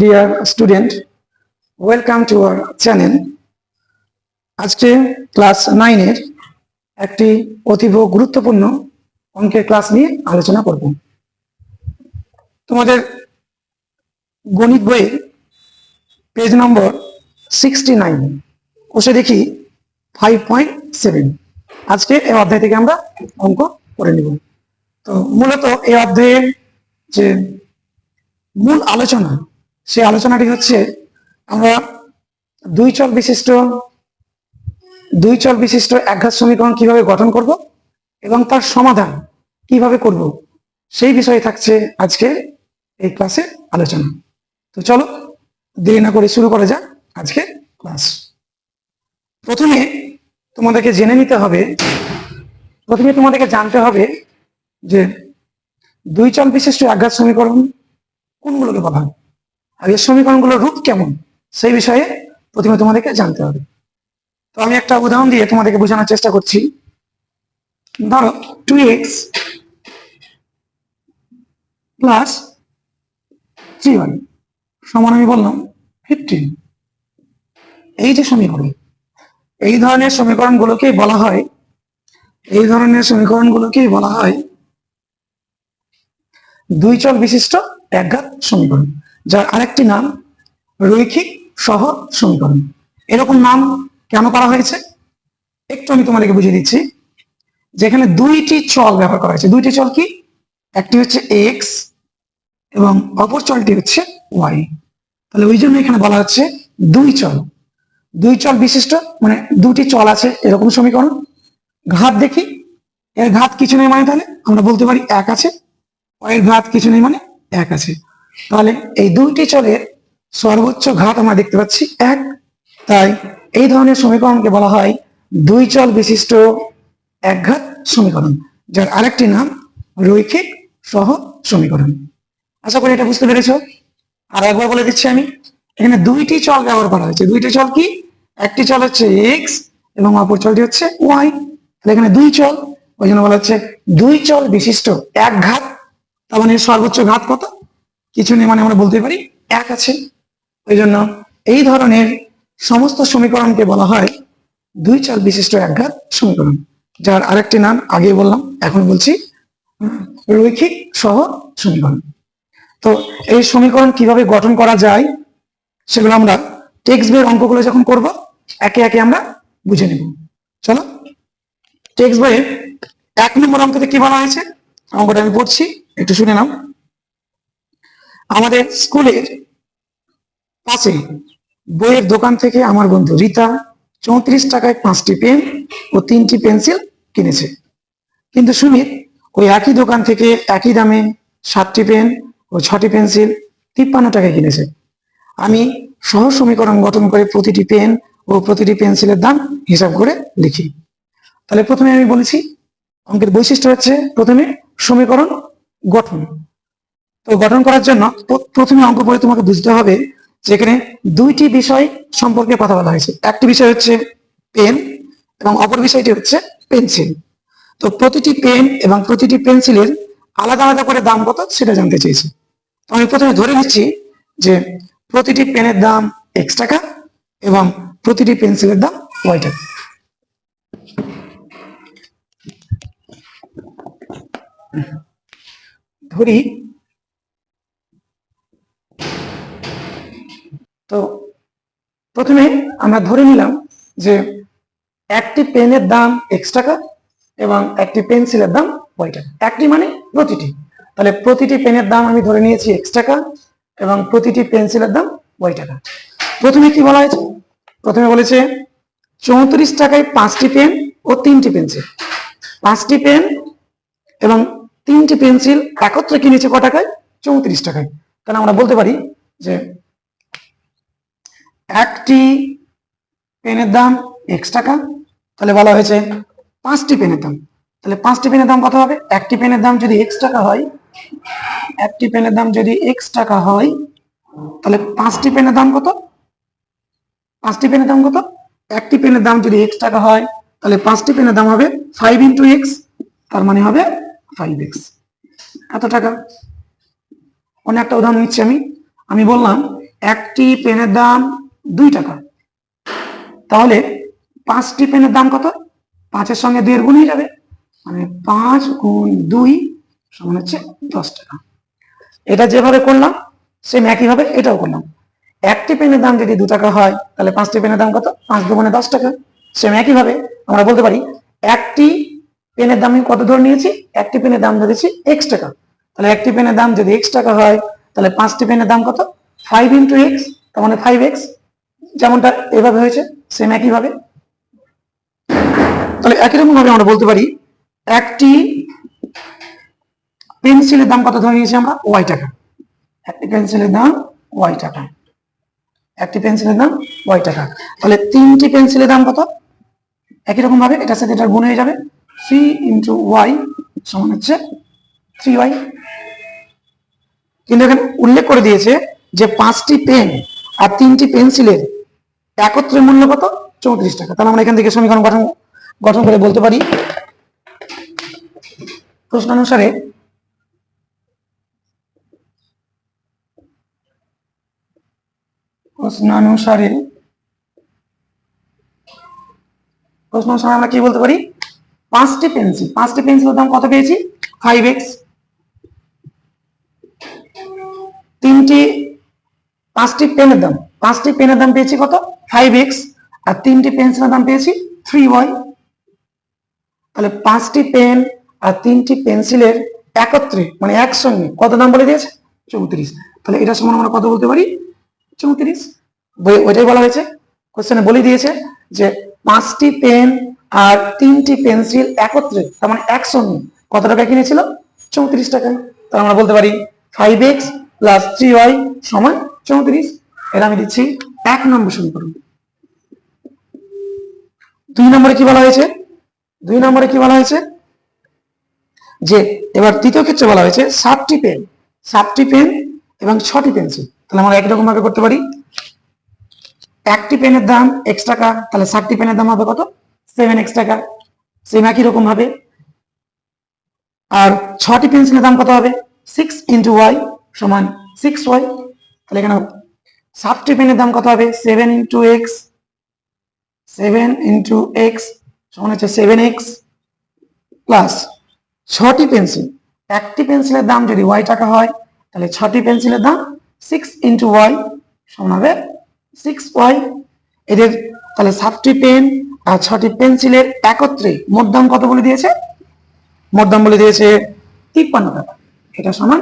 Dear student, welcome to our channel. আজকে class 9 এর একটি অতীব গুরুত্বপূর্ণ অঙ্কের ক্লাস নিয়ে আলোচনা করব। তোমাদের গণিত বইয়ের পেজ নম্বর 69 বসে দেখি 5.7। আজকে এই অধ্যায় থেকে আমরা অঙ্ক করে নিব। তো মূলত এই অধ্যায়ের যে মূল আলোচনা, সেই আলোচনাটি হচ্ছে আমরা দুই চল বিশিষ্ট একঘাত সমীকরণ কিভাবে গঠন করব এবং তার সমাধান কিভাবে করব, সেই বিষয়ে থাকছে আজকে এই ক্লাসের আলোচনা। তো চলো দেরি না করে শুরু করা যাক আজকে ক্লাস। প্রথমে তোমাদেরকে জানতে হবে যে দুই চল বিশিষ্ট একঘাত সমীকরণ কোনগুলোকে বলা হয় আর এই সমীকরণগুলোর রূপ কেমন, সেই বিষয়ে প্রথমে তোমাদেরকে জানতে হবে। তো আমি একটা উদাহরণ দিয়ে তোমাদেরকে বোঝানোর চেষ্টা করছি। ধরো 2x প্লাস 3y সমান আমি বললাম 15। এই যে সমীকরণ, এই ধরনের সমীকরণগুলোকেই বলা হয় দুই চল বিশিষ্ট একঘাত সমীকরণ, যার আরেকটি নাম রৈখিক সহজ সমীকরণ। এরকম নাম কেন করা হয়েছে একটু আমি তোমাদেরকে বুঝিয়ে দিচ্ছি। যেখানে দুইটি চল ব্যবহার করা হয়েছে। দুইটি চল কি? একটি হচ্ছে এক্স এবং অপর চলটি হচ্ছে ওয়াই। তাহলে ওই জন্য এখানে বলা হচ্ছে দুই চল বিশিষ্ট, মানে দুটি চল আছে এরকম সমীকরণ। ঘাত দেখি, এর ঘাত কিছু নেই মানে তাহলে আমরা বলতে পারি এক আছে, এর ঘাত কিছু নেই মানে এক আছে। তাহলে এই দুইটি চলের সর্বোচ্চ ঘাত আমরা দেখতে পাচ্ছি এক। তাই এই ধরনের সমীকরণকে বলা হয় দুই চল বিশিষ্ট একঘাত সমীকরণ, যার আরেকটি নাম রৈখিক সহজ সমীকরণ। আশা করি এটা বুঝতে পেরেছো। আর একবার বলে দিচ্ছি আমি, এখানে দুইটি চল ব্যবহার করা হয়েছে। দুইটি চল কি? একটি চল হচ্ছে এক্স এবং অপর চলটি হচ্ছে ওয়াই। তাহলে এখানে দুই চল, ওই জন্য বলা হচ্ছে দুই চল বিশিষ্ট এক ঘাত। তার মানে সর্বোচ্চ ঘাত কত? কিছু নেই মানে আমরা বলতে পারি এক আছে। ওই জন্য এই ধরনের সমস্ত সমীকরণকে বলা হয় দুই চল বিশিষ্ট একঘাত সমীকরণ, যার আরেকটি নাম আগে বললাম, এখন বলছি রৈখিক সহজ সমীকরণ। তো এই সমীকরণ কিভাবে গঠন করা যায় সেগুলো আমরা টেক্সট বইয়ের অঙ্কগুলো যখন করব একে একে আমরা বুঝে নেব। চলো, টেক্সট বইয়ের 1 নম্বর অঙ্কতে কি বলা হয়েছে অঙ্কটা আমি পড়ছি, একটু শুনে নাও। আমাদের স্কুলের পাশে বইয়ের দোকান থেকে আমার বন্ধু রীতা 34 টাকায় 5টি পেন ও 3টি পেন্সিল কিনেছে, কিন্তু সুমিত ওই একই দোকান থেকে একই দামে 7টি পেন ও 6টি পেন্সিল 53 টাকায় কিনেছে। আমি সহজ সমীকরণ গঠন করে প্রতিটি পেন ও প্রতিটি পেন্সিলের দাম হিসাব করে লিখি। তাহলে প্রথমে আমি বলেছি অঙ্কের বৈশিষ্ট্য হচ্ছে প্রথমে সমীকরণ গঠন। তো গঠন করার জন্য প্রথমে অঙ্ক পড়ে তোমাকে বুঝতে হবে যে এখানে দুইটি বিষয় সম্পর্কে কথা বলা হয়েছে। একটি বিষয় হচ্ছে পেন এবং অপর বিষয়টি হচ্ছে পেন্সিল। তো প্রতিটি পেন এবং প্রতিটি পেন্সিলের আলাদা আলাদা করে দাম কত সেটা জানতে চেয়েছি। তো আমি প্রথমে ধরে নিচ্ছি যে প্রতিটি পেনের দাম x টাকা এবং প্রতিটি পেন্সিলের দাম y টাকা। ধরি তো প্রথমে আমরা ধরে নিলাম যে একটি পেনের দাম x টাকা এবং একটি পেন্সিলের দাম y টাকা। একটি মানে প্রতিটি, তাহলে প্রতিটি পেনের দাম আমি ধরে নিয়েছি x টাকা এবং প্রতিটি পেন্সিলের দাম y টাকা। প্রথমে কি বলা হয়েছে? প্রথমে বলেছে 34 টাকায় 5টি পেন ও 3টি পেন্সিল। 5টি পেন এবং 3টি পেন্সিল একত্রে কিনেছে ক টাকায়? 34 টাকায়। তাহলে আমরা বলতে পারি যে একটি পেনের দাম x টাকা, তাহলে বলা হয়েছে 5টি পেনের দাম। তাহলে 5টি পেনের দাম কত হবে? একটি পেনের দাম যদি x টাকা হয়, একটি পেনের দাম যদি x টাকা হয়, তাহলে 5টি পেনের দাম কত? 5টি পেনের দাম কত? একটি পেনের দাম যদি x টাকা হয়, তাহলে 5টি পেনের দাম হবে 5 × x, তার মানে হবে 5x। এত টাকা। অন্য একটা উদাহরণ নিচ্ছি আমি বললাম একটি পেনের দাম 2 টাকা, তাহলে 5টি পেনের দাম কত? 5-এর সঙ্গে 2 এর গুণ হয়ে যাবে, মানে 5 গুণ 2 সমান হচ্ছে 10 টাকা। এটা যেভাবে করলাম সেম একইভাবে এটাও করলাম। একটি পেনের দাম যদি 2 টাকা হয় তাহলে 5টি পেনের দাম কত? 5 দুগুণে 10 টাকা। সেম একইভাবে আমরা বলতে পারি একটি পেনের দাম আমি কত ধরে নিয়েছি? একটি পেনের দাম ধরেছি x টাকা, তাহলে একটি পেনের দাম যদি x টাকা হয় তাহলে 5টি পেনের দাম কত? 5 ইন্টু x, তার মানে 5x, যেমনটা এভাবে হয়েছে সেম একইভাবে। তাহলে একই রকম ভাবে আমরা বলতে পারি একটি পেন্সিলের দাম কত ধরে নিয়েছি আমরা? y টাকা। একটি পেন্সিলের দাম y টাকা, একটি পেন্সিলের দাম y টাকা। তাহলে 3টি পেন্সিলের দাম কত? একই রকম ভাবে এটার সাথে এটার গুণ হয়ে যাবে, 3 ইন্টু y সমান হচ্ছে 3y। কিন্তু এখানে উল্লেখ করে দিয়েছে যে 5টি পেন আর 3টি পেন্সিলের একত্রে মূল্য কত? 34 টাকা। তাহলে আমরা এখান থেকে সমীকরণ গঠন করে বলতে পারি প্রশ্নানুসারে আমরা কি বলতে পারি? 5টি পেন্সিলের দাম কত পেয়েছি? 5x। 5টি পেনের দাম পেয়েছি কত? 5x, আর 3টি পেন্সিলের দাম পেয়েছি 3y। তাহলে 5টি পেন আর 3টি পেন্সিলের একত্রে মানে একসঙ্গে কত দাম বলে দিয়েছে? 34। তাহলে এটা সমান আমরা কত বলতে পারি? 34। ওইটাই বলা হয়েছে, কোশ্চেনে বলে দিয়েছে যে 5টি পেন আর 3টি পেন্সিল একত্রে তার মানে একসঙ্গে কত টাকা কিনেছিল? 34 টাকায়। তাহলে আমরা বলতে পারি 5x প্লাস 3y সমান 34। এটা আমি দিচ্ছি 1 নম্বর সমীকরণ। 2 নম্বরে কি বলা হয়েছে? 2 নম্বরে কি বলা হয়েছে যে এবার তৃতীয় ক্ষেত্রে বলা হয়েছে 7টি পেন এবং 6টি পেন্সিল। তাহলে আমরা একই রকম ভাবে করতে পারি, একটি পেনের দাম x টাকা, তাহলে 7টি পেনের দাম হবে কত? 7x টাকা। সেম একই রকম ভাবে আর 6টি পেন্সিলের দাম কত হবে? 6 ইন্টু y সমান 6y। তাহলে এখানে 7টি পেনের দাম কত হবে? 7 ইন্টু x সমান হচ্ছে 7x প্লাস 6টি পেন্সিল, একটি পেন্সিলের দাম যদি y টাকা হয় তাহলে 6টি পেন্সিলের দাম 6 ইন্টু y সমান হবে 6y। এদের তাহলে 7টি পেন আর 6টি পেন্সিলের একত্রে মোট দাম কত বলে দিয়েছে? মোট দাম বলে দিয়েছে 53 টাকা। এটা সমান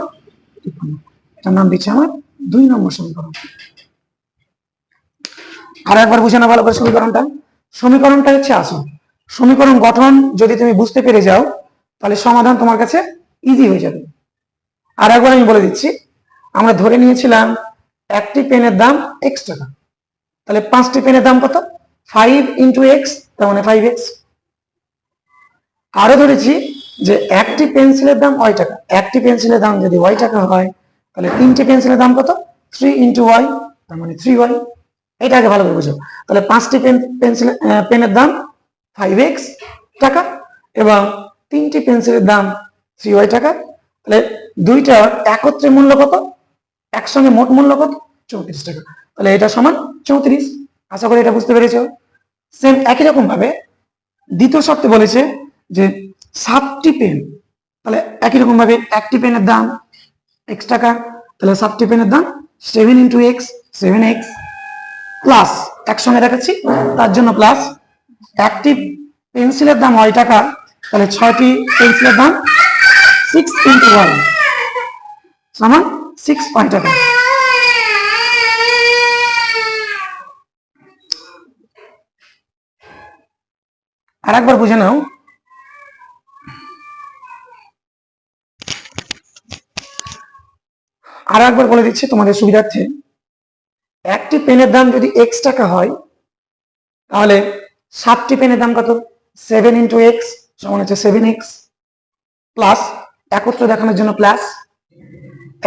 53। এটার নাম দিচ্ছে আমার 2 নম্বর সমীকরণ। আর একবার বুঝে না ভালো করে সমীকরণটা হচ্ছে আসল। সমীকরণ গঠন যদি তুমি বুঝতে পেরে যাও তাহলে সমাধান তোমার কাছে ইজি হয়ে যাবে। আর একবার আমি বলে দিচ্ছি, আমরা ধরে নিয়েছিলাম একটি পেনের দাম x টাকা, তাহলে 5টি পেনের দাম কত? 5 ইন্টু x, তার মানে 5x। আরো ধরেছি যে একটি পেন্সিলের দাম y টাকা, একটি পেন্সিলের দাম যদি y টাকা হয় তাহলে 3টি পেন্সিলের দাম কত? 3 ইন্টু y, তার মানে 3y। এটা আগে ভালো করে বুঝো। তাহলে 5টি পেনের দাম 5x টাকা এবং 3টি পেন্সিলের দাম 3y টাকা। তাহলে দুইটা একত্রে মূল্য কত? একসঙ্গে মোট মূল্য কত? 34 টাকা। তাহলে এটা সমান 34। আশা করি এটা বুঝতে পেরেছো। সেম একই রকম ভাবে দ্বিতীয় শর্তে বলেছে যে 7টি পেন, তাহলে একই রকম ভাবে একটি পেনের দাম x টাকা, তাহলে 7টি পেনের দাম 7 ইন্টু x 7x প্লাস একসঙ্গে দেখাচ্ছি তার জন্য প্লাস একটি পেন্সিলের দাম y টাকা, তাহলে 6টি পেন্সিলের দাম 6 ইন্টু y সমান 6y টাকা। আর একবার বুঝে নাও, আর একবার বলে দিচ্ছি তোমাদের সুবিধার্থে। একটি পেনের দাম যদি x টাকা হয় তাহলে 7টি পেনের দাম কত? 7 ইন্টু x সমান হচ্ছে 7x প্লাস একত্র দেখানোর জন্য প্লাস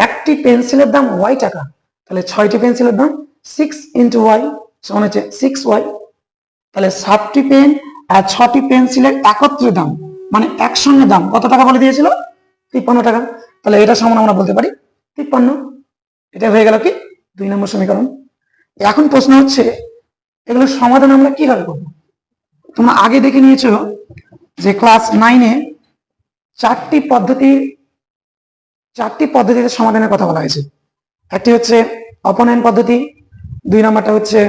একটি পেন্সিলের দাম y টাকা, তাহলে 6টি পেন্সিলের দাম 6 ইন্টু y সমান হচ্ছে 6y। তাহলে 7টি পেন আর 6টি পেন্সিলের একত্রে দাম মানে একসঙ্গে দাম কত টাকা বলে দিয়েছিল? 53 টাকা। তাহলে এটা সমান আমরা বলতে পারি 53। এটা হয়ে গেল কি 2 নম্বর সমীকরণ। এখন প্রশ্ন হচ্ছে এগুলোর সমাধান আমরা কিভাবে করবো? তোমরা আগে দেখে নিয়েছো যে ক্লাস 9-এ চারটি পদ্ধতিতে সমাধানের কথা বলা হয়েছে। একটি হচ্ছে অপনয়ন পদ্ধতি, 2 নম্বরটা হচ্ছে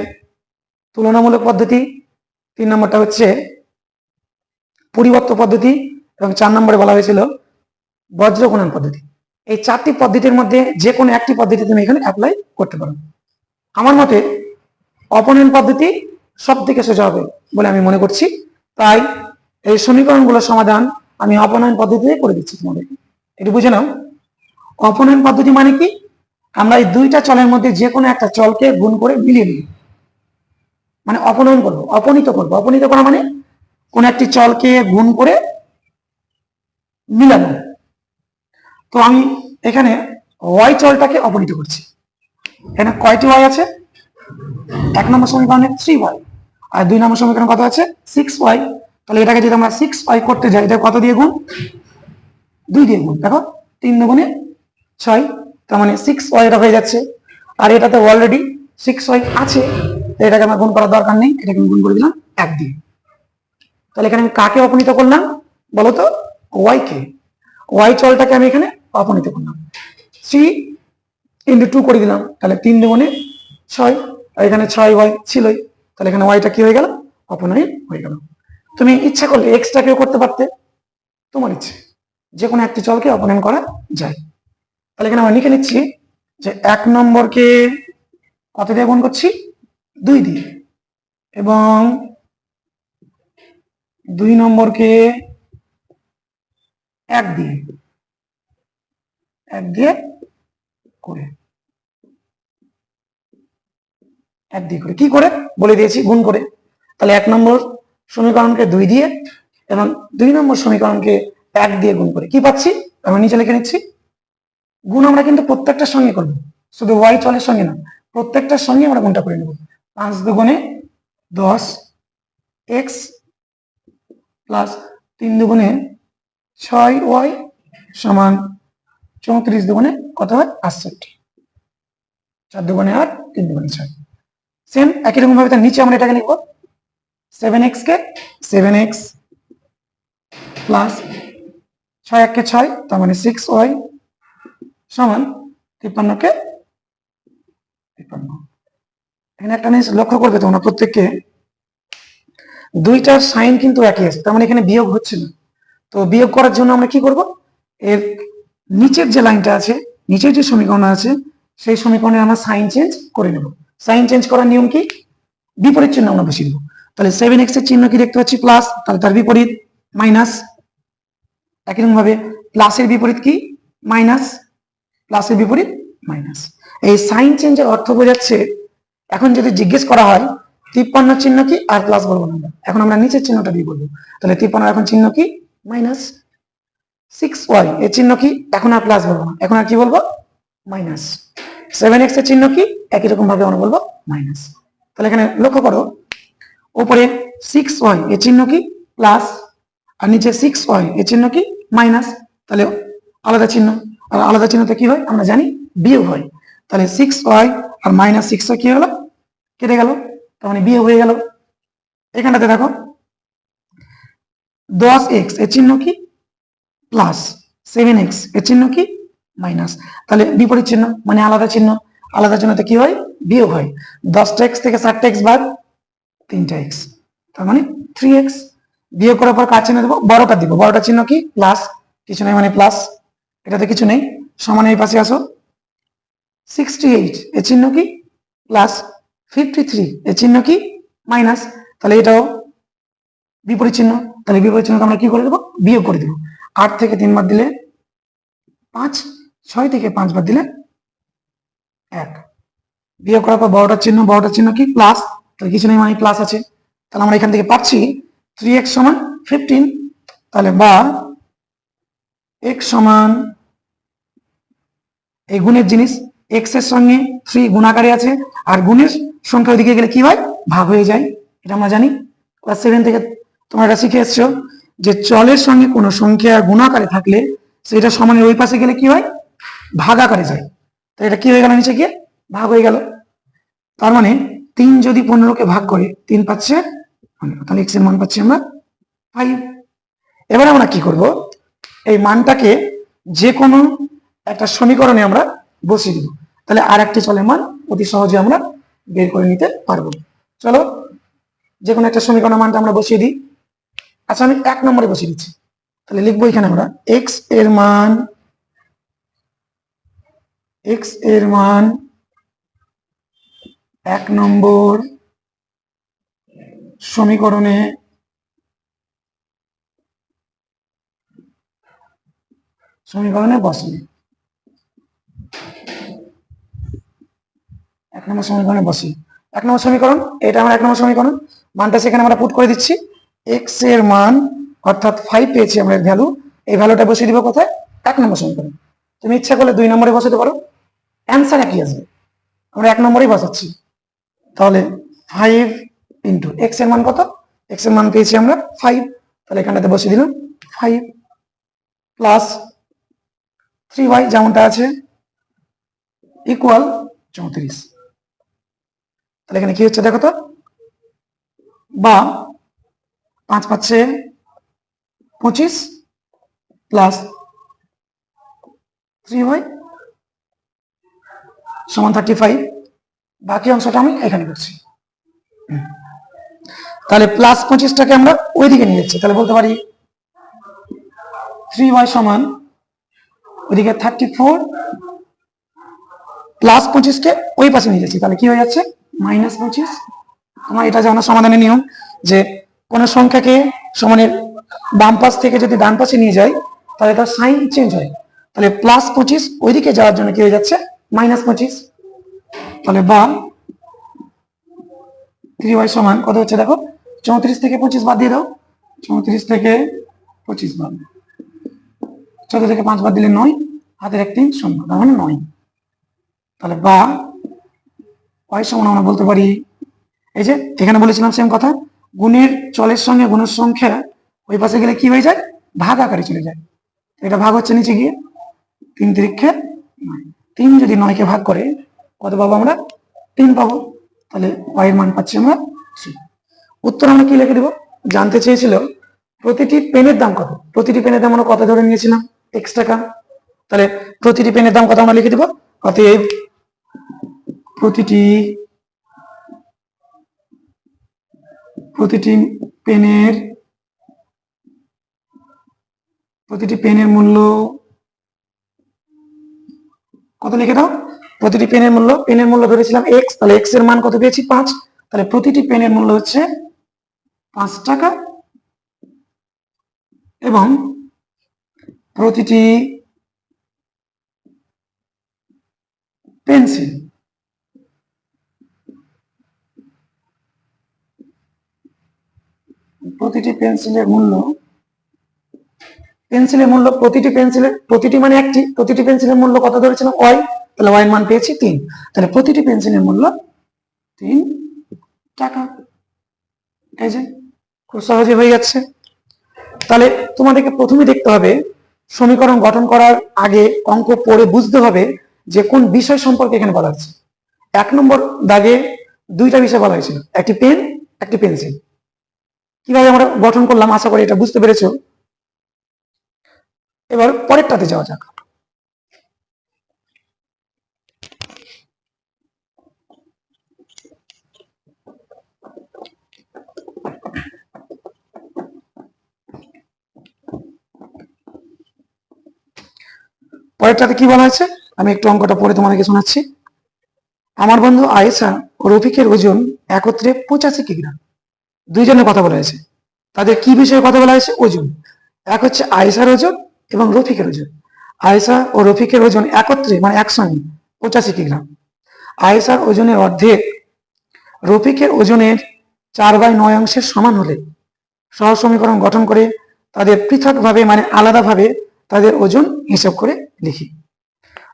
তুলনামূলক পদ্ধতি, 3 নম্বরটা হচ্ছে পরিবর্ত পদ্ধতি এবং 4 নম্বরে বলা হয়েছিল বজ্র গুণন পদ্ধতি। এই চারটি পদ্ধতির মধ্যে যে কোনো একটি পদ্ধতি তুমি এখানে অ্যাপ্লাই করতে পারো। আমার মতে অপনয়ন পদ্ধতি সব থেকে সোজা হবে বলে আমি মনে করছি, তাই এই সমীকরণগুলোর সমাধান আমি অপনয়ন পদ্ধতিতে করে দিচ্ছি তোমাদেরকে। একটু বুঝে নাও, অপনয়ন পদ্ধতি মানে কি? আমরা এই দুইটা চলের মধ্যে যে কোনো একটা চলকে গুণ করে মিলিয়ে নিই, মানে অপনয়ন করবো, অপনীত করবো। অপনীত করা মানে কোন একটি চলকে গুণ করে মিলানো। তো আমি এখানে ওয়াই চলটাকে অপনীত করছি। এখানে কয়টি ওয়াই আছে? 1 নম্বর সমীকরণে 3y, আর 2 নম্বর সমীকরণ কত আছে? 6y। তাহলে এটাকে যদি আমরা 6y করতে যাই, এটা কত দিয়ে গুণ? 2 দিয়ে গুণ। দেখো 3 দুগুণে 6, তার মানে 6y এটা হয়ে যাচ্ছে। আর এটাতে অলরেডি 6y আছে, এটাকে আমার গুণ করার দরকার নেই, এটাকে গুণ করে দিলাম 1 দিয়ে। তাহলে এখানে আমি কাকে অপনীত করলাম বলতো? ওয়াই কে। ওয়াই চলটাকে আমি এখানে অপনীত করলাম। 3 × 2 করে দিলাম, তাহলে 3 দুগুণে 6, আর এখানে 6y ছিলই, তাহলে এখানে ওয়াইটা কি হয়ে গেল? অপনয়ন হয়ে গেল। তুমি ইচ্ছা করলে এক্সটাকেও করতে পারতে, তোমার ইচ্ছে, যে কোনো একটি চলকে অপনয়ন করা যায়। তাহলে এখানে আমরা লিখে নিচ্ছি যে 1 নম্বরকে কত দিয়ে গুণ করছি? 2 দিয়ে, এবং 2 নম্বরকে 1 দিয়ে, 1 দিয়ে করে, 1 দিয়ে করে কি করে বলে দিয়েছি? গুণ করে। তাহলে 1 নম্বর সমীকরণকে 2 দিয়ে এবং 2 নম্বর সমীকরণকে 1 দিয়ে গুণ করে কি পাচ্ছি? আমরা নিচে লিখে নিচ্ছি। গুণ আমরা কিন্তু প্রত্যেকটার সঙ্গে করব, শুধু ওয়াই চলের সঙ্গে না, প্রত্যেকটার সঙ্গে আমরা গুণটা করে নেব। 5 দুগুণে 10 এক্স প্লাস 3 দুগুণে 6y সমান 34 দুগুণে কত হয়? 68। 4 দুগুণে 8, 3 দুগুণে 6। সেম একই রকম ভাবে তার নিচে আমরা এটাকে লিখবো 7x কে 7x প্লাস 6 1 কে 6, তার মানে 6y সমান 53 কে 53। এখানে একটা জিনিস লক্ষ্য করবে তোমরা প্রত্যেককে, দুইটার সাইন কিন্তু একই আছে, তার মানে এখানে বিয়োগ হচ্ছে না। তো বিয়োগ করার জন্য আমরা কি করব? এর নিচের যে লাইনটা আছে, নিচের যে সমীকরণ আছে, সেই সমীকরণে আমরা সাইন চেঞ্জ করে নেব। সাইন চেঞ্জ করার নিয়ম কি? বিপরীত চিহ্ন আমরা বসিয়ে দেবো। তাহলে 7x এর চিহ্ন কি দেখতে পাচ্ছি? প্লাস, তাহলে তার বিপরীত মাইনাস। একই রকম ভাবে প্লাসের বিপরীত কি? মাইনাস। প্লাসের বিপরীত মাইনাস। এই সাইন চেঞ্জের অর্থ বোঝাচ্ছে, এখন যদি জিজ্ঞেস করা হয় 53 চিহ্ন কি, আর প্লাস বলবো না, এখন আমরা নিচের চিহ্নটা দিয়ে বলবো। তাহলে 53 এখন চিহ্ন কি? মাইনাস। 6y এর চিহ্ন কি? এখন আর প্লাস বলবো না, এখন আর কি বলবো? মাইনাস। 7x এর চিহ্ন কি? একই রকম ভাবে আমরা বলবো মাইনাস। তাহলে এখানে লক্ষ্য করো, উপরে 6y এর চিহ্ন কি? প্লাস, আর নিচে 6y এর চিহ্ন কি? মাইনাস। তাহলে আলাদা চিহ্ন, আর আলাদা চিহ্নতে কি হয় আমরা জানি? বিয়োগ হয়। তাহলে 6y আর মাইনাস 6y কি হলো? কেটে গেল, তার মানে বিয়োগ হয়ে গেল। এখানটাতে দেখো 10x এর চিহ্ন কি? প্লাস, 7x এর চিহ্ন কি? মাইনাস। তাহলে বিপরীত চিহ্ন মানে আলাদা চিহ্ন, আলাদা চিহ্নতে কি হয়? বিয়োগ হয়। 10টা x থেকে 7টা x বাদ 3টা x, তার মানে 3x। বিয়োগ করার পর কার চিহ্ন দেবো? বড়টা দিব। বড়টা চিহ্ন কি? প্লাস, কিছু নেই মানে প্লাস, এটাতে কিছু নেই, সমান এই পাশে আসো। 68 এর চিহ্ন কি? প্লাস। 53 এর চিহ্ন কি? মাইনাস। তাহলে এটাও বিপরীত চিহ্ন, তাহলে বিপরীত চিহ্নকে আমরা কি করে দেবো? বিয়োগ করে দেবো। 8 থেকে 3 বাদ দিলে 5, 6 থেকে 5 বাদ দিলে 1। বিয়োগ করার পর বড়টার চিহ্ন কি? প্লাস, তাহলে কিছু নেই মানে প্লাস আছে। তাহলে আমরা এখান থেকে পাচ্ছি 3x সমান 15, তাহলে বা x সমান, এই গুণের জিনিস, x এর সঙ্গে 3 গুণাকারে আছে, আর গুণের সংখ্যা ওইদিকে গেলে কি হয়? ভাগ হয়ে যায়। এটা আমরা জানি, ক্লাস 7 থেকে তোমরা এটা শিখে এসছো যে চলের সঙ্গে কোনো সংখ্যা গুণাকারে থাকলে সেটা সমানের ওই পাশে গেলে কি হয়? ভাগাকারে যায়। তো এটা কি হয়ে গেল নিচে গিয়ে? ভাগ হয়ে গেল। তার মানে 3 যদি 15কে ভাগ করে 3 পাচ্ছে 15, তাহলে x এর মান পাচ্ছি আমরা 5। এবার আমরা কি করব, এই মানটাকে যে কোনো একটা সমীকরণে আমরা বসিয়ে দিব, তাহলে আর একটি চলের মান অতি সহজে আমরা বের করে নিতে পারবো। চলো যে কোনো একটা সমীকরণের মানটা আমরা বসিয়ে দিই। আচ্ছা আমি 1 নম্বরে বসিয়ে দিচ্ছি, তাহলে লিখবো এখানে আমরা x এর মান 1 নম্বর সমীকরণে বসিয়ে 1 নম্বর সমীকরণে বসি। 1 নম্বর সমীকরণ, এটা আমার 1 নম্বর সমীকরণ, মানটা সেখানে আমরা পুট করে দিচ্ছি। x এর মান অর্থাৎ 5 পেয়েছি আমরা এর ভ্যালু, এই ভ্যালুটা বসিয়ে দিব কোথায়, 1 নম্বর সমীকরণ। তুমি ইচ্ছা করলে 2 নম্বরে বসাতে পারো, অ্যান্সার একই আসবে। আমরা 1 নম্বরেই বসাচ্ছি, তাহলে 5 ইন্টু x এর মান কত, x এর মান পেয়েছি আমরা 5, তাহলে এখানটাতে বসিয়ে দিলাম 5 প্লাস 3y যেমনটা আছে ইকুয়াল 34। তাহলে এখানে কি হচ্ছে দেখো তো, বা 5 পাচ্ছে 25 প্লাস 3y সমান 35। বাকি অংশটা আমি এখানে করছি। তাহলে প্লাস 25টাকে আমরা ওইদিকে নিয়ে যাচ্ছি, তাহলে বলতে পারি 3y সমান ওইদিকে 34 প্লাস 25কে ওই পাশে নিয়ে যাচ্ছি, তাহলে কি হয়ে যাচ্ছে -25। তোমার এটা জানা সমাধানের নিয়ম যে কোন সংখ্যাকে সমানের বাম পাশ থেকে যদি ডান পাশে নিয়ে যায় তাহলে তার সাইন চেঞ্জ হয়, তাহলে +25 ওইদিকে যাওয়ার জন্য কি হয়ে যাচ্ছে -25। তাহলে বা 3y সমান কত হচ্ছে দেখো, 34 থেকে 25 বাদ দিয়ে দাও, 34 থেকে 25 বাদ, 14 থেকে 5 বাদ দিলে 9, হাতের 1 3 শূন্য, তার মানে 9। তাহলে বা y সমান আমরা বলতে পারি, এই যে এখানে বলেছিলাম সেম কথা, গুণের চলের সঙ্গে গুণের সংখ্যা ওই পাশে গেলে কি হয়ে যায়, ভাগ আকারে চলে যায়। এটা ভাগ হচ্ছে নিচে গিয়ে 3 তিরিক্ষে 9, 3 যদি 9কে ভাগ করে কত পাবো আমরা, 3 পাবো, তাহলে y এর মান পাচ্ছি আমরা 3। উত্তর আমরা কি লিখে দেবো, জানতে চেয়েছিল প্রতিটি পেনের দাম কত, প্রতিটি পেনের দাম আমরা কত ধরে নিয়েছিলাম x টাকা, তাহলে প্রতিটি পেনের দাম কত আমরা লিখে দেবো, অতএব প্রতিটি পেনের মূল্য কত লিখে দাও, প্রতিটি পেনের মূল্য ধরেছিলাম x, তাহলে x এর মান কত পেয়েছি 5, তাহলে প্রতিটি পেনের মূল্য হচ্ছে 5 টাকা, এবং প্রতিটি পেন্সিলের মূল্য প্রতিটি মানে একটি, প্রতিটি পেন্সিলের মূল্য কত ধরেছিলাম y, তাহলে y এর মান পেয়েছি 3, তাহলে প্রতিটি পেন্সিলের মূল্য 3 টাকা। এই যে খুব সহজে হয়ে যাচ্ছে। তাহলে তোমাদেরকে প্রথমে দেখতে হবে সমীকরণ গঠন করার আগে অঙ্ক পড়ে বুঝতে হবে যে কোন বিষয় সম্পর্কে এখানে বলা হচ্ছে। 1 নম্বর দাগে 2টা বিষয় বলা হয়েছিল, একটি পেন একটি পেন্সিল। কিভাবে আমরা গঠন করলাম আশা করি এটা বুঝতে পেরেছো। এবার পরেরটাতে যাওয়া যাক। পরেরটাতে কি বলা হয়েছে আমি একটু অঙ্কটা পড়ে তোমাদেরকে শোনাচ্ছি। আমার বন্ধু আয়েশা ও রফিকের ওজন একত্রে 85 কিগ্রা। দুইজনের কথা বলা হয়েছে, তাদের কি বিষয়ে কথা বলা হয়েছে, ওজন। এক হচ্ছে আয়েশার ওজন এবং রফিকের ওজন। আয়েশা ও রফিকের ওজন একত্রে মানে একসঙ্গে 85 কিগ্রা। আয়েশার ওজনের অর্ধেক রফিকের ওজনের 4/9 অংশের সমান হলে সহ সমীকরণ গঠন করে তাদের পৃথকভাবে মানে আলাদাভাবে তাদের ওজন হিসাব করে লিখি।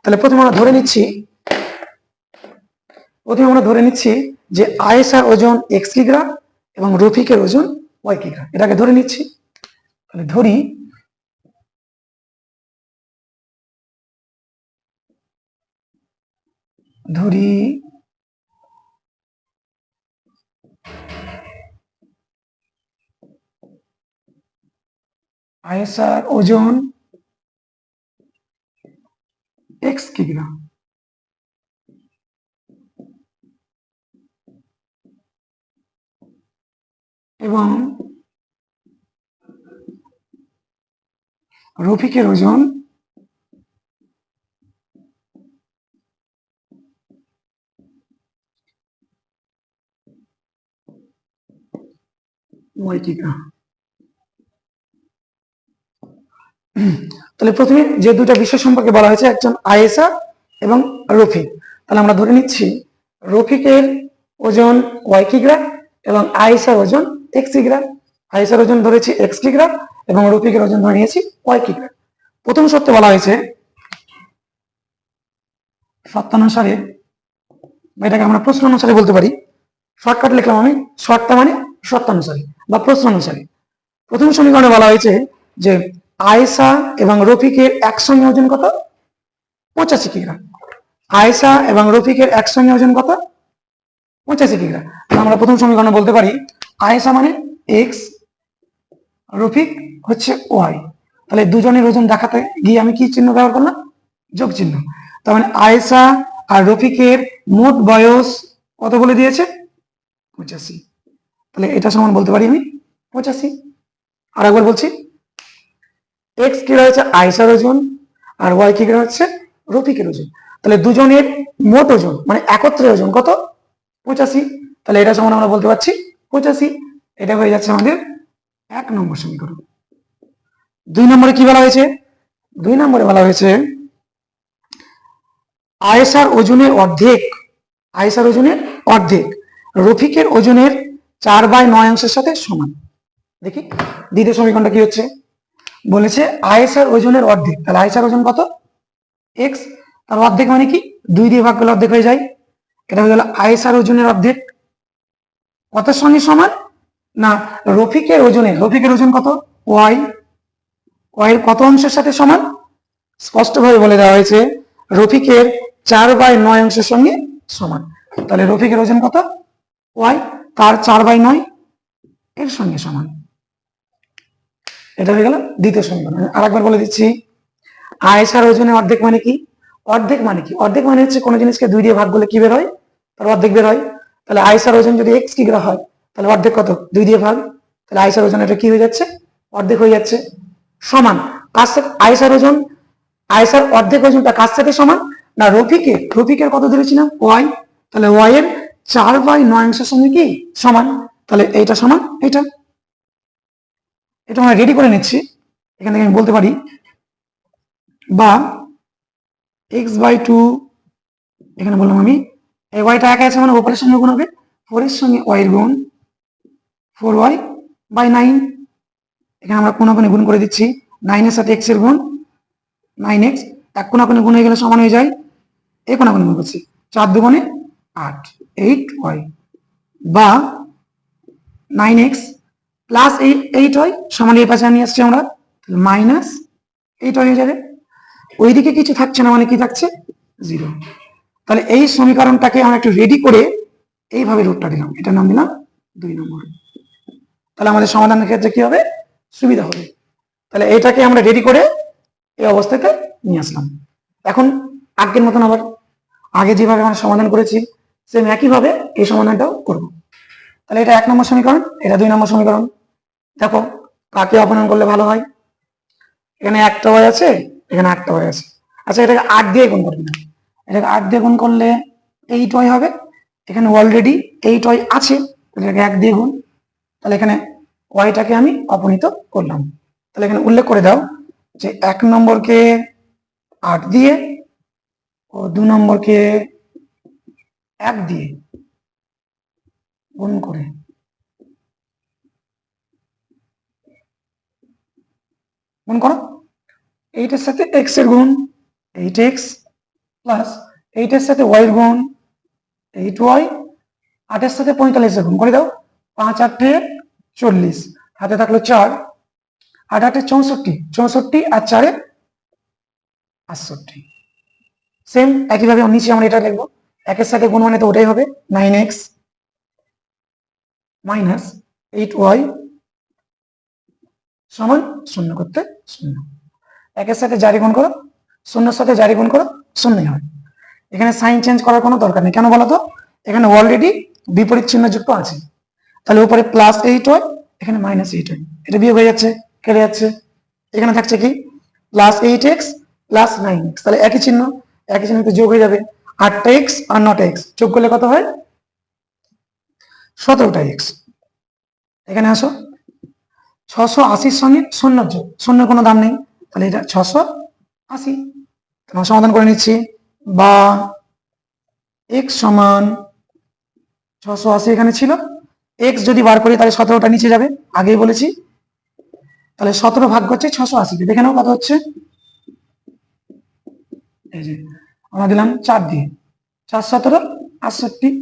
তাহলে প্রথমে আমরা ধরে নিচ্ছি যে আয়েশার ওজন x কিগ্রা এবং রফিকের ওজন y কিগ্রা, এটাকে ধরে নিচ্ছি। তাহলে ধরি ধরি আয়েশার ওজন এক্স কিগ্রা, এবং রফিকের ওজন ওয়াই কিগ্রা। তাহলে প্রথমে যে দুটা বিষয় সম্পর্কে বলা হয়েছে, একজন আয়েশা এবং রফিক, তাহলে আমরা ধরে নিচ্ছি রফিকের ওজন ওয়াই কিগ্রা এবং আয়েশার ওজন এক্স কিগ্রা। আয়েশার ওজন ধরেছি এক্স কিগ্রা এবং রফিকের ওজন ধরে নিয়েছি ওয়াই কিগ্রা। প্রথম শর্তে বলা হয়েছে শর্তানুসারে, এটাকে আমরা প্রশ্ন অনুসারে বলতে পারি, শর্টকাট লিখলাম আমি, শর্তা মানে শর্তানুসারে বা প্রশ্ন অনুসারে। প্রথম সমীকরণে বলা হয়েছে যে আয়েশা এবং রফিকের একসঙ্গে ওজন কত? 85 কিগ্রা। আয়েশা এবং রফিকের একসঙ্গে ওজন কত? 85 কিগ্রা। আমরা প্রথম সমীকরণে বলতে পারি আয়েশা মানে এক্স, রফিক হচ্ছে ওয়াই। তাহলে দুজনের ওজন দেখাতে গিয়ে আমি কি চিহ্ন ব্যবহার করলাম? যোগ চিহ্ন। তার মানে আয়েশা আর রফিকের মোট বয়স কত বলে দিয়েছে? 85। তাহলে এটা সমান বলতে পারি আমি 85। আর একবার বলছি, এক্স কিগ্রা হচ্ছে আয়েশার ওজন আর ওয়াই কিগ্রা হচ্ছে রফিকের ওজন। তাহলে দুজনের মোট ওজন মানে একত্রে ওজন কত? 85। তাহলে এটা সমান আমরা বলতে পারছি 85। এটা হয়ে যাচ্ছে আমাদের 1 নম্বর সমীকরণ। 2 নম্বরে কি বলা হয়েছে? 2 নম্বরে বলা হয়েছে আয়েশার ওজনের অর্ধেক, আয়েশার ওজনের অর্ধেক রফিকের ওজনের 4/9 অংশের সাথে সমান। দেখি দ্বিতীয় সমীকরণটা কি হচ্ছে। বলেছে আয়েশার ওজনের অর্ধেক, তাহলে আয়েশার ওজন কত? এক্স, তার অর্ধেক মানে কি? 2 দিয়ে ভাগ করলে অর্ধেক হয়ে যায়। এটা হয়ে গেল আয়েশার ওজনের অর্ধেক। কতর সঙ্গে সমান? না, রফিকের ওজনের, রফিকের ওজন কত? ওয়াই। ওয়াই এর কত অংশের সাথে সমান? স্পষ্টভাবে বলে দেওয়া হয়েছে রফিকের 4/9 অংশের সঙ্গে সমান। তাহলে রফিকের ওজন কত? ওয়াই, তার 4/9 এর সঙ্গে সমান। এটা হয়ে গেল দ্বিতীয় সমীকরণ। আর একবার বলে দিচ্ছি, আয়েশার ওজনের অর্ধেক মানে কি? অর্ধেক মানে কি? অর্ধেক মানে হচ্ছে কোনো জিনিসকে 2 দিয়ে ভাগ করলে কি বের হয়? তার অর্ধেক বের হয়। তাহলে আয়েশার ওজন যদি এক্স কিগ্রা হয়, তাহলে অর্ধেক কত? 2 দিয়ে ভাগ। তাহলে আয়েশার ওজন এটা কি হয়ে যাচ্ছে? অর্ধেক হয়ে যাচ্ছে। সমান কার সাথে? আয়েশার ওজন, আয়েশার অর্ধেক ওজনটা কার সাথে সমান? না, রফিকের। রফিকের কত ধরেছিলাম? ওয়াই। তাহলে ওয়াই এর 4/9 অংশের সঙ্গে কি সমান? তাহলে এইটা সমান এটা। এটা আমরা রেডি করে নিচ্ছি। এখান থেকে আমি বলতে পারি বা x/2, এখানে বললাম আমি এই ওয়াইটা একা আছে মানে ওপরের সঙ্গে গুণ হবে, 4 এর সঙ্গে ওয়াই এর গুণ 4y/9। এখানে আমরা কোনাকুনি গুণ করে দিচ্ছি, 9 এর সাথে x এর গুণ 9x, এক কোনাকুনি গুণ হয়ে গেলে সমান হয়ে যায়, এই কোনাকুনি গুণ করছি, 4 দুগুণে 8, 8y বা 9x প্লাস 8y সমান এই পাশে নিয়ে আসছি আমরা, মাইনাস 8y হয়ে যাবে। ওইদিকে কিছু থাকছে না মানে কি থাকছে? 0। তাহলে এই সমীকরণটাকে আমরা একটু রেডি করে এইভাবে রূপটা দিলাম, এটার নাম দিলাম 2 নম্বর। তাহলে আমাদের সমাধানের ক্ষেত্রে কি হবে? সুবিধা হবে। তাহলে এটাকে আমরা রেডি করে এই অবস্থাতে নিয়ে আসলাম। এখন আগের মতন আবার আগে যেভাবে আমরা সমাধান করেছি সেম একইভাবে এই সমাধানটাও করব। তাহলে এটা 1 নম্বর সমীকরণ, এটা 2 নম্বর সমীকরণ। দেখো কাকে অপনয়ন করলে ভালো হয়। এখানে একটা ওয়াই আছে, এখানে একটা ওয়াই আছে। আচ্ছা, এটাকে 8 দিয়ে গুণ করবি না, এটাকে 8 দিয়ে গুণ করলে 8y হবে। এখানে অলরেডি 8y আছে, এটাকে 1 দিয়ে গুণ। তাহলে এখানে ওয়াইটাকে আমি অপনীত করলাম। তাহলে এখানে উল্লেখ করে দাও যে 1 নম্বরকে 8 দিয়ে ও 2 নম্বরকে 1 দিয়ে গুণ করে গুণ করো। 8 এর সাথে x এর গুণ 8x প্লাস 8 এর সাথে y এর গুণ 8y, 8 এর সাথে 45 এর গুণ করে দাও, 5 8 এ 40, হাতে থাকলো 4, 8 8 এ 64, 64 আর 4 এ 68। সেম একইভাবে নিচে আমরা এটা লিখবো, একের সাথে গুণ মানে তো ওটাই হবে 9x মাইনাস 8y সমান 0 করতে 0। একের সাথে জারি গুণ করো, শূন্যের সাথে জারি গুণ করো, শূন্যই হয়। এখানে সাইন চেঞ্জ করার কোনো দরকার নেই। কেন বলতো? এখানে অলরেডি বিপরীত চিহ্ন যুক্ত আছে। তাহলে উপরে +8y, এখানে -8y, এটা বিয়োগ হয়ে যাচ্ছে, কেটে যাচ্ছে। এখানে থাকছে কি +8x +9x, তাহলে একই চিহ্ন, একই চিহ্নতে যোগ হয়ে যাবে। 8টা x আর 9টা x যোগ করলে কত হয়? 17টা x। এখানে আসো, 680-র সঙ্গে শূন্যের যোগ, শূন্যের কোনো দাম নেই, তাহলে এটা 680। আমরা সমাধান করে নিচ্ছি। বা x সমান 680 এখানে ছিল, x যদি বার করি তাহলে 17টা নিচে যাবে, আগেই বলেছি। তাহলে 17 ভাগ হচ্ছে 680, দেখে নাও কত হচ্ছে। এই যে আমরা দিলাম 4 দিয়ে, 4 17 68,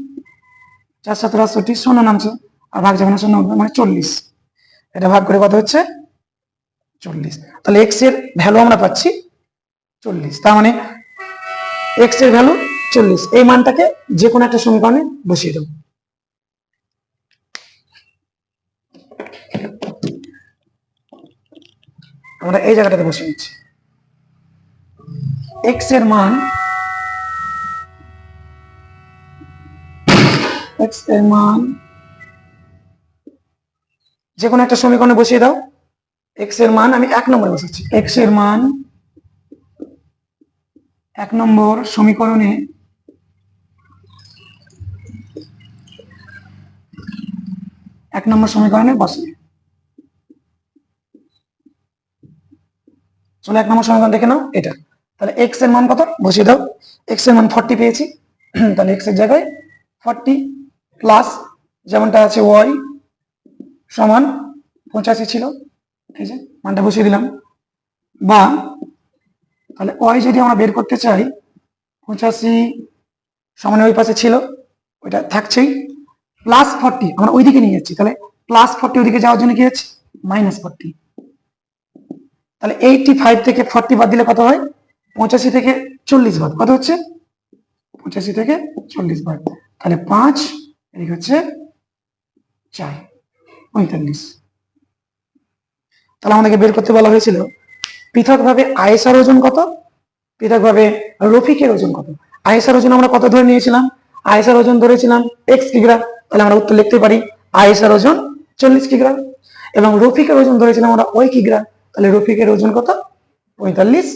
4 17 68, শূন্য নামছে আর ভাগ যাবে না, শূন্য মানে 40। এটা ভাগ করে কত হচ্ছে? 40। তাহলে x এর ভ্যালু আমরা পাচ্ছি 40। তার মানে x এর ভ্যালু 40। এই মানটাকে যে কোনো একটা সমীকরণে বসিয়ে দেব। আমরা এই জায়গাটাতে বসিয়ে নিচ্ছি। x এর মান, x এর মান যে কোনো একটা সমীকরণে বসিয়ে দাও। x এর মান আমি 1 নম্বরে বসাচ্ছি। x এর মান 1 নম্বর সমীকরণে বসিয়ে, চলো 1 নম্বর সমীকরণ দেখে নাও এটা। তাহলে x এর মান কত বসিয়ে দাও। x এর মান 40 পেয়েছি, তাহলে x এর জায়গায় 40 প্লাস যেমনটা আছে y সমান 85 ছিল, এই যে মানটা বসিয়ে দিলাম। বা তাহলে y যদি আমরা বের করতে চাই, 85 সমান ওই পাশে ছিল, ওইটা থাকছেই, +40 আমরা ওইদিকে নিয়ে যাচ্ছি, তাহলে +40 ওইদিকে যাওয়ার জন্য কি হচ্ছে? -40। তাহলে 85 থেকে 40 বাদ দিলে কত হয়? 85 থেকে 40 বাদ কত হচ্ছে? 85 থেকে 40 বাদ, তাহলে 5, এদিকে হচ্ছে 4, 45। তাহলে আমাদেরকে বের করতে বলা হয়েছিল পৃথকভাবে আয়েশার ওজন কত, পৃথকভাবে রফিকের ওজন কত। আয়েশার ওজন আমরা কত ধরে নিয়েছিলাম? আয়েশার ওজন ধরেছিলাম x কিগ্রা। তাহলে আমরা উত্তর লিখতে পারি আয়েশার ওজন 40 কিগ্রা, এবং রফিকের ওজন ধরেছিলাম আমরা y কিগ্রা। তাহলে রফিকের ওজন কত? 45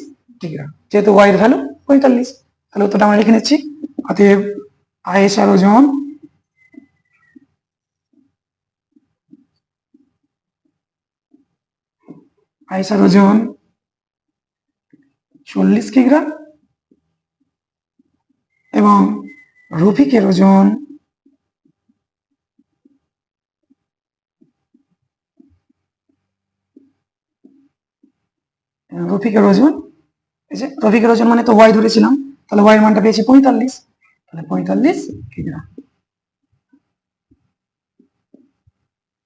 কিগ্রা, যেহেতু y এর ভ্যালু 45। তাহলে উত্তরটা আমরা লিখে নিচ্ছি। অতএব আয়েশার ওজন 40 কিগ্রা এবং রফিকের ওজন এই যে রফিকের ওজন মানে তো y ধরেছিলাম, তাহলে y এর মানটা পেয়েছি 45, তাহলে 45 কিগ্রা।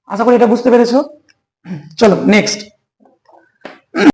আশা করি এটা বুঝতে পেরেছো। চলো নেক্সট।